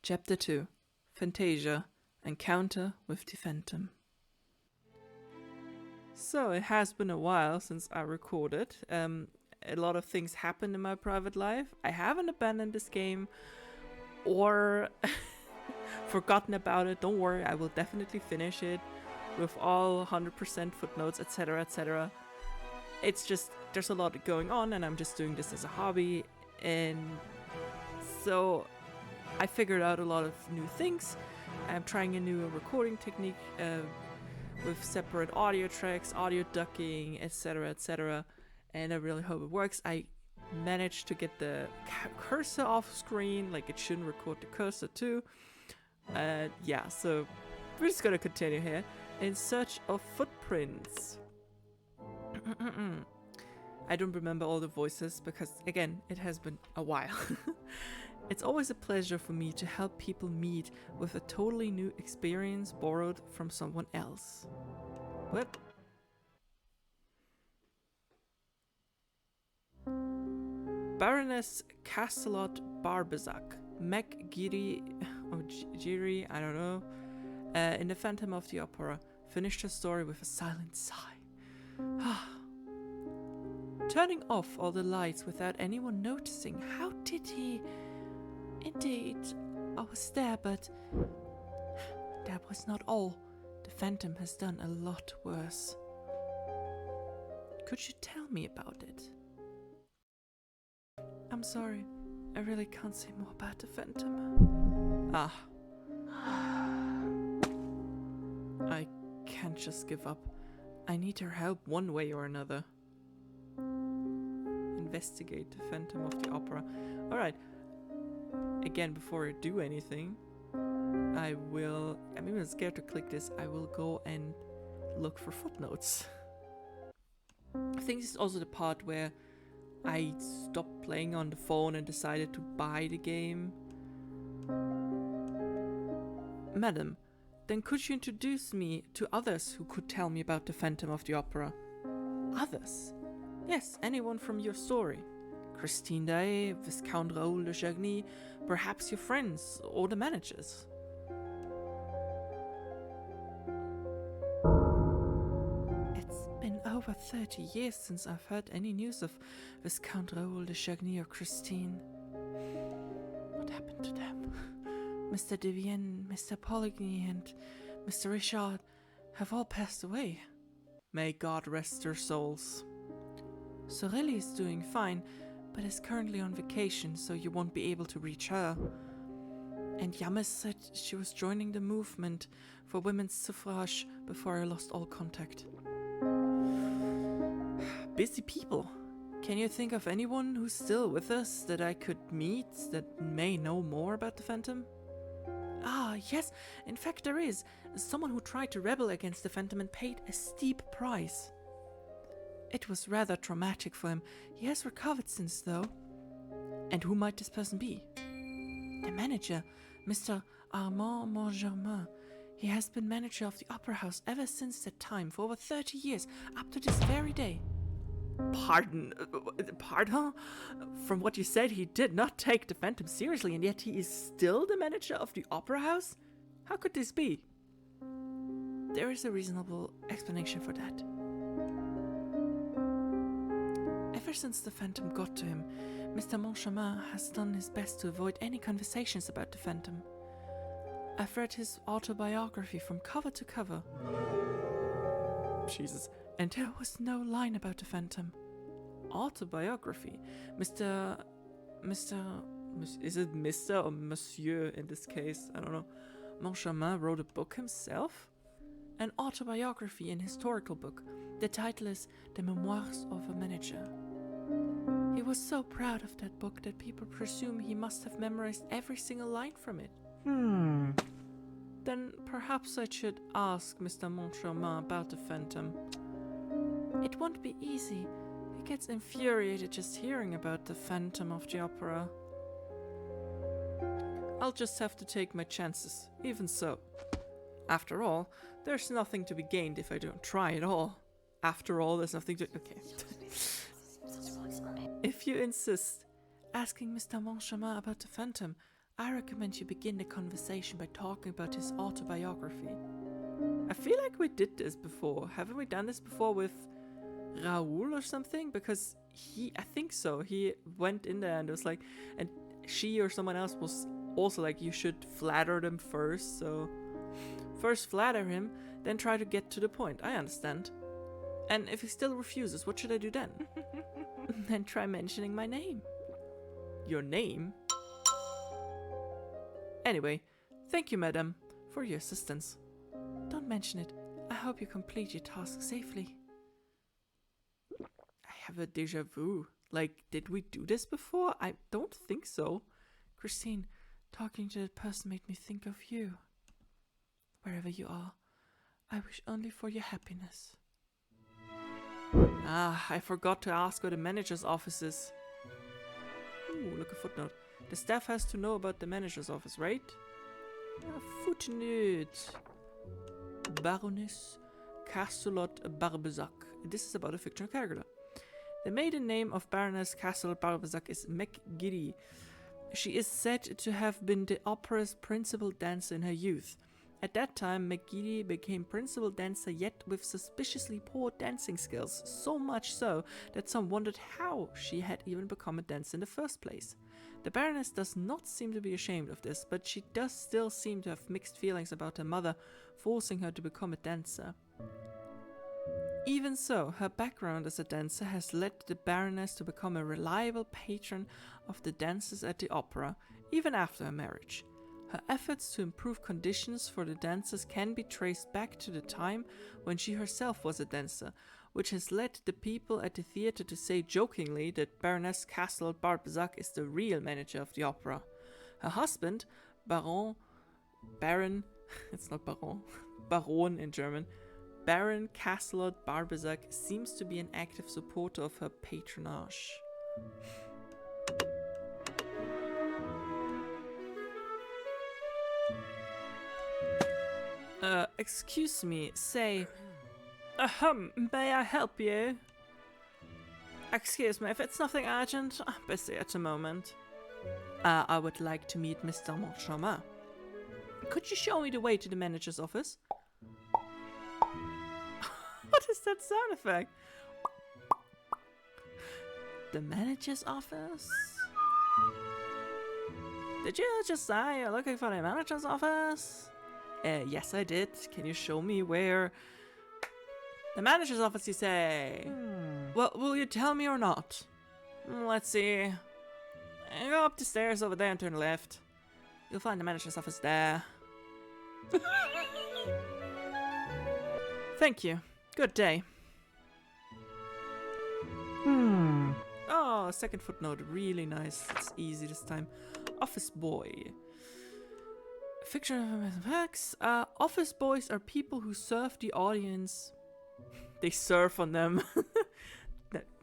Chapter 2, Fantasia, Encounter with the Phantom. So it has been a while since I recorded. A lot of things happened in my private life. I haven't abandoned this game or forgotten about it. Don't worry, I will definitely finish it with all 100% footnotes, etc, etc. It's just, there's a lot going on and I'm just doing this as a hobby. And so I figured out a lot of new things. I'm trying a new recording technique with separate audio tracks, audio ducking, etc, etc. And I really hope it works. I managed to get the cursor off screen, like it shouldn't record the cursor too. Yeah, so we're just gonna continue here. In search of footprints. I don't remember all the voices because, again, it has been a while. It's always a pleasure for me to help people meet with a totally new experience borrowed from someone else. What? Baroness Castelot Barbezac, McGeary, or Giri, I don't know, in The Phantom of the Opera, finished her story with a silent sigh. Turning off all the lights without anyone noticing, how did he? Indeed, I was there, but that was not all. The Phantom has done a lot worse. Could you tell me about it? I'm sorry, I really can't say more about the Phantom. I can't just give up. I need her help one way or another. Investigate the Phantom of the Opera. Alright. Again, before I do anything, I'm even scared to click this. I will go and look for footnotes. I think this is also the part where I stopped playing on the phone and decided to buy the game. Madam, then could you introduce me to others who could tell me about the Phantom of the Opera? Others? Yes, anyone from your story. Christine Day, Viscount Raoul de Chagny, perhaps your friends or the managers. It's been over 30 years since I've heard any news of Viscount Raoul de Chagny or Christine. What happened to them? Mr. Devienne, Mr. Poligny, and Mr. Richard have all passed away. May God rest their souls. Sorelli is doing fine, but is currently on vacation, so you won't be able to reach her. And Yamis said she was joining the movement for women's suffrage before I lost all contact. Busy people. Can you think of anyone who's still with us that I could meet that may know more about the Phantom? Ah, yes, in fact there is. Someone who tried to rebel against the Phantom and paid a steep price. It was rather traumatic for him. He has recovered since, though. And who might this person be? The manager, Mr. Armand Montgermain. He has been manager of the Opera House ever since that time, for over 30 years, up to this very day. Pardon? From what you said, he did not take the Phantom seriously, and yet he is still the manager of the Opera House? How could this be? There is a reasonable explanation for that. Ever since the Phantom got to him, Mr. Montgermain has done his best to avoid any conversations about the Phantom. I've read his autobiography from cover to cover. Jesus. And there was no line about the Phantom. Autobiography? Is it Mr. or Monsieur in this case? I don't know. Montgermain wrote a book himself? An autobiography, an historical book. The title is The Memoirs of a Manager. He was so proud of that book that people presume he must have memorized every single line from it. Then perhaps I should ask Mr. Montgermain about the Phantom. It won't be easy. He gets infuriated just hearing about the Phantom of the Opera. I'll just have to take my chances, even so. After all, there's nothing to be gained if I don't try at all. After all, there's nothing to... Okay. If you insist, asking Mr. Montgermain about the Phantom, I recommend you begin the conversation by talking about his autobiography. I feel like we did this before. Haven't we done this before with Raoul or something? Because I think so. He went in there and it was like, and she or someone else was also like, you should flatter them first. So first flatter him, then try to get to the point. I understand. And if he still refuses, what should I do then? Then try mentioning my name. Your name? Anyway, thank you, madam, for your assistance. Don't mention it. I hope you complete your task safely. I have a déjà vu. Like, did we do this before? I don't think so. Christine, talking to that person made me think of you. Wherever you are, I wish only for your happiness. Ah, I forgot to ask where the manager's office is. Ooh, look, a footnote. The staff has to know about the manager's office, right? A footnote. Baroness Castelot-Barbezac. This is about a fictional character. The maiden name of Baroness Castelot-Barbezac is McGiddy. She is said to have been the opera's principal dancer in her youth. At that time, McGiddy became principal dancer, yet with suspiciously poor dancing skills, so much so that some wondered how she had even become a dancer in the first place. The Baroness does not seem to be ashamed of this, but she does still seem to have mixed feelings about her mother forcing her to become a dancer. Even so, her background as a dancer has led the Baroness to become a reliable patron of the dancers at the opera, even after her marriage. Her efforts to improve conditions for the dancers can be traced back to the time when she herself was a dancer, which has led the people at the theatre to say jokingly that Baroness Castelot-Barbezac is the real manager of the opera. Her husband, Baron, it's not Baron, Baron in German, Baron Castelot-Barbezac seems to be an active supporter of her patronage. Excuse me, say, may I help you? Excuse me, if it's nothing urgent, I'm busy at the moment. I would like to meet Mr. Montchamp. Could you show me the way to the manager's office? What is that sound effect? The manager's office? Did you just say you're looking for the manager's office? Yes, I did. Can you show me where? The manager's office, you say? Well, will you tell me or not? Let's see. Go up the stairs over there and turn left. You'll find the manager's office there. Thank you. Good day. Oh, second footnote. Really nice. It's easy this time. Office boy. Fictional facts. Office boys are people who serve the audience. They serve on them.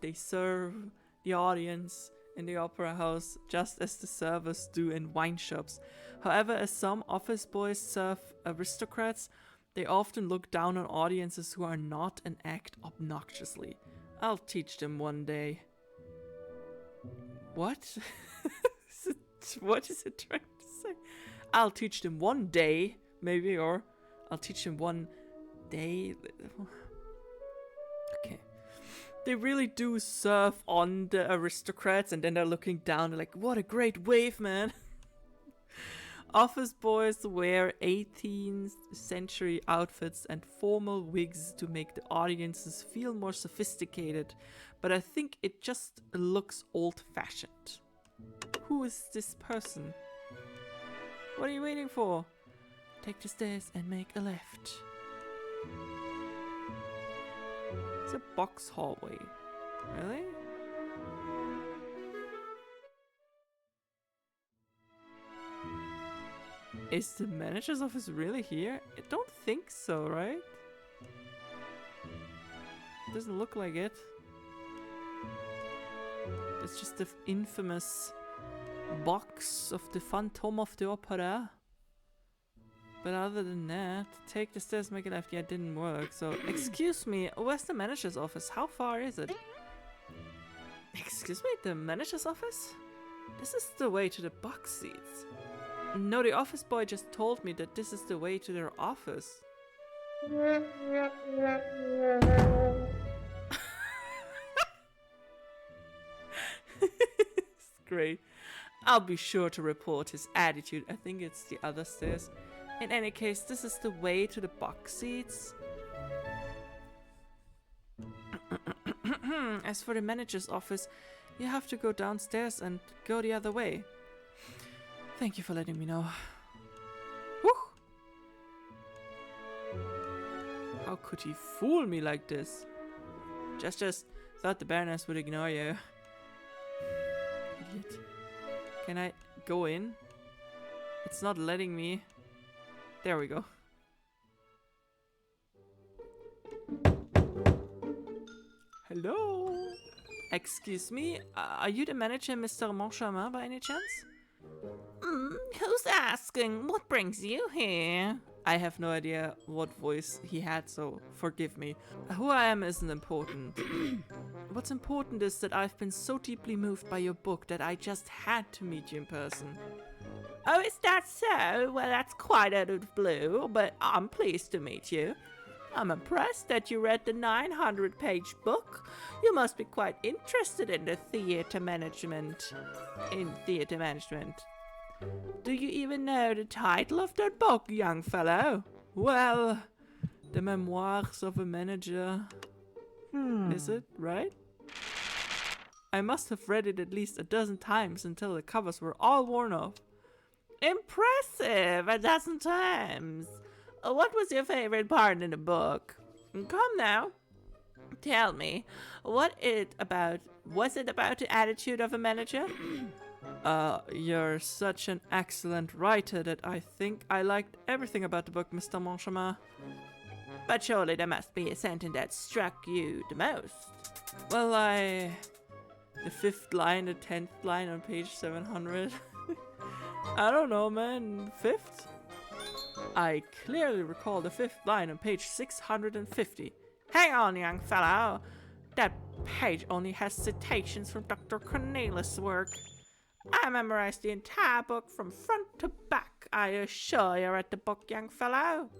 They serve the audience in the opera house just as the servers do in wine shops. However, as some office boys serve aristocrats, they often look down on audiences who are not and act obnoxiously. I'll teach them one day. What? What is it trying to say? I'll teach them one day, maybe, or I'll teach them one day. Okay. They really do serve on the aristocrats, and then they're looking down, like, what a great wave, man. Office boys wear 18th century outfits and formal wigs to make the audiences feel more sophisticated, but I think it just looks old-fashioned. Who is this person? What are you waiting for? Take the stairs and make a left. It's a box hallway. Really? Is the manager's office really here? I don't think so, right? Doesn't look like it. It's just the infamous box of the Phantom of the Opera. But other than that, take the stairs, make a left. Yeah, it didn't work. So, excuse me, where's the manager's office? How far is it? Excuse me, the manager's office? This is the way to the box seats. No, the office boy just told me that this is the way to their office. It's great. I'll be sure to report his attitude. I think it's the other stairs. In any case, this is the way to the box seats. As for the manager's office, you have to go downstairs and go the other way. Thank you for letting me know. Whew. How could he fool me like this? Just thought the baroness would ignore you. Idiot. Can I go in? It's not letting me. There we go. Hello? Excuse me, are you the manager, Mr. Moncharmin, by any chance? Who's asking? What brings you here? I have no idea what voice he had, so forgive me. Who I am isn't important. What's important is that I've been so deeply moved by your book that I just had to meet you in person. Oh, is that so? Well, that's quite out of the blue, but I'm pleased to meet you. I'm impressed that you read the 900-page book. You must be quite interested in the theater management. Do you even know the title of that book, young fellow? Well, The Memoirs of a Manager. Is it, right? I must have read it at least a dozen times until the covers were all worn off. Impressive! A dozen times! What was your favorite part in the book? Come now. Tell me, was it about the attitude of a manager? You're such an excellent writer that I think I liked everything about the book, Mr. Moncharmin. But surely there must be a sentence that struck you the most. Well, the 5th line, the 10th line on page 700. I don't know, man. 5th? I clearly recall the 5th line on page 650. Hang on, young fellow. That page only has citations from Dr. Cornelis' work. I memorized the entire book from front to back. I assure you read the book, young fellow.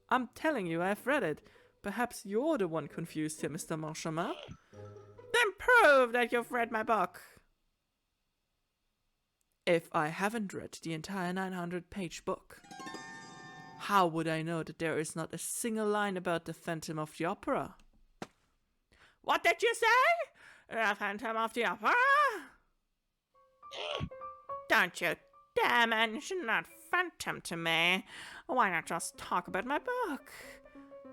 I'm telling you, I've read it. Perhaps you're the one confused here, Mr. Moncharmin. Then prove that you've read my book. If I haven't read the entire 900-page book, how would I know that there is not a single line about the Phantom of the Opera? What did you say? The Phantom of the Opera? Don't you dare mention that phantom to me. Why not just talk about my book?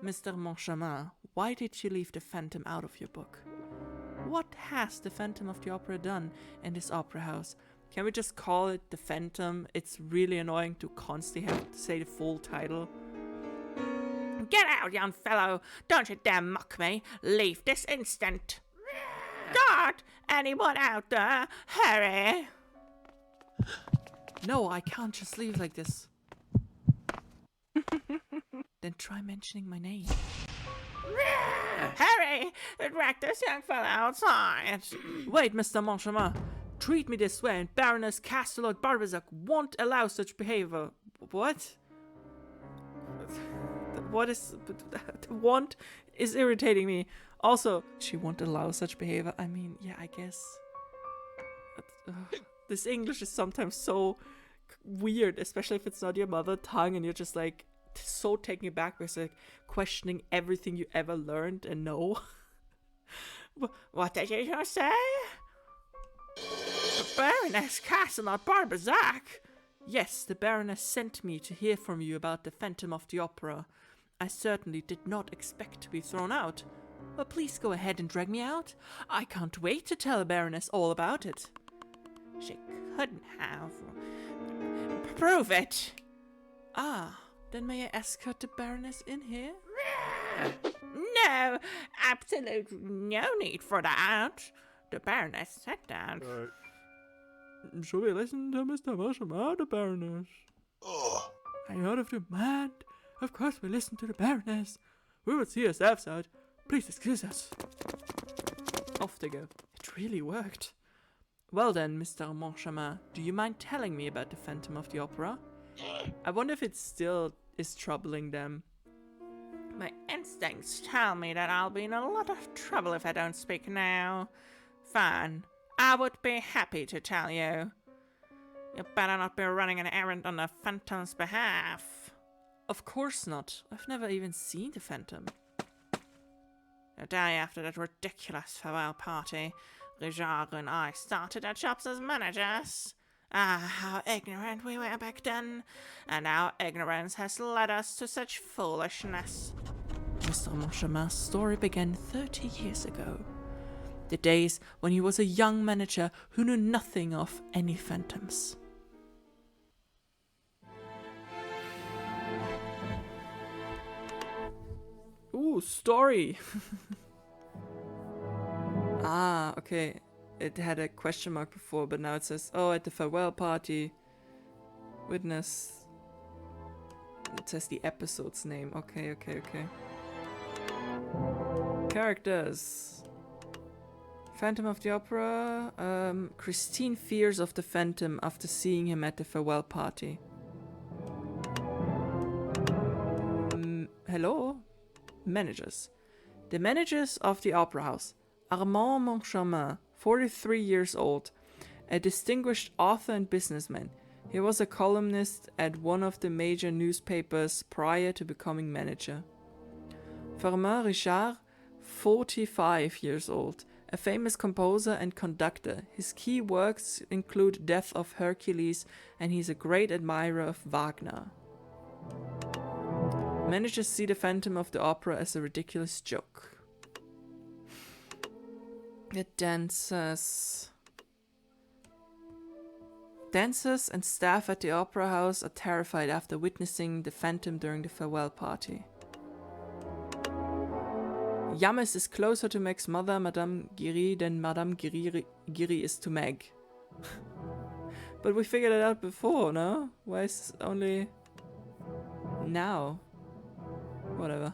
Mr. Moncharmin, why did you leave the Phantom out of your book? What has the Phantom of the Opera done in this opera house? Can we just call it the Phantom? It's really annoying to constantly have to say the full title. Get out, young fellow! Don't you dare mock me! Leave this instant! God! Anyone out there? Hurry! No, I can't just leave like this. Then try mentioning my name. Hurry! Drag this young fellow outside! Wait, Mr. Moncharmin. Treat me this way and Baroness Castelot Barbezac won't allow such behavior. What? What is... The want is irritating me. Also, she won't allow such behavior. I mean, yeah, I guess. This English is sometimes so weird, especially if it's not your mother tongue and you're just like so taken aback by like questioning everything you ever learned and know. What did you just say? Baroness Castelot Barbezac? Yes, the Baroness sent me to hear from you about the Phantom of the Opera. I certainly did not expect to be thrown out. But please go ahead and drag me out. I can't wait to tell the Baroness all about it. She couldn't have. Prove it! Ah, then may I escort the Baroness in here? No, absolutely no need for that. The Baroness said that. Shall we listen to Mr. Moncharmin, the Baroness? I heard of the man. Of course we listen to the Baroness. We will see ourselves out. Please excuse us. Off they go. It really worked. Well then, Mr. Moncharmin, do you mind telling me about the Phantom of the Opera? I wonder if it still is troubling them. My instincts tell me that I'll be in a lot of trouble if I don't speak now. Fine, I would be happy to tell you. You better not be running an errand on the Phantom's behalf. Of course not. I've never even seen the Phantom. The day after that ridiculous farewell party, Richard and I started our jobs as managers. Ah, how ignorant we were back then, and our ignorance has led us to such foolishness. Mr. Moncharmin's story began 30 years ago. The days when he was a young manager who knew nothing of any phantoms. Ooh, story! Ah, okay. It had a question mark before, but now it says, oh, at the farewell party. Witness. It says the episode's name. Okay. Characters. Phantom of the Opera. Christine fears of the Phantom after seeing him at the farewell party. Hello? Managers. The managers of the Opera House. Armand Moncharmin, 43 years old, a distinguished author and businessman. He was a columnist at one of the major newspapers prior to becoming manager. Firmin Richard, 45 years old, a famous composer and conductor. His key works include Death of Hercules, and he's a great admirer of Wagner. Managers see the Phantom of the Opera as a ridiculous joke. The dancers. Dancers and staff at the Opera House are terrified after witnessing the Phantom during the farewell party. Yamis is closer to Meg's mother, Madame Giry, than Madame Giry is to Meg. But we figured it out before, no? Why is it only now? Whatever.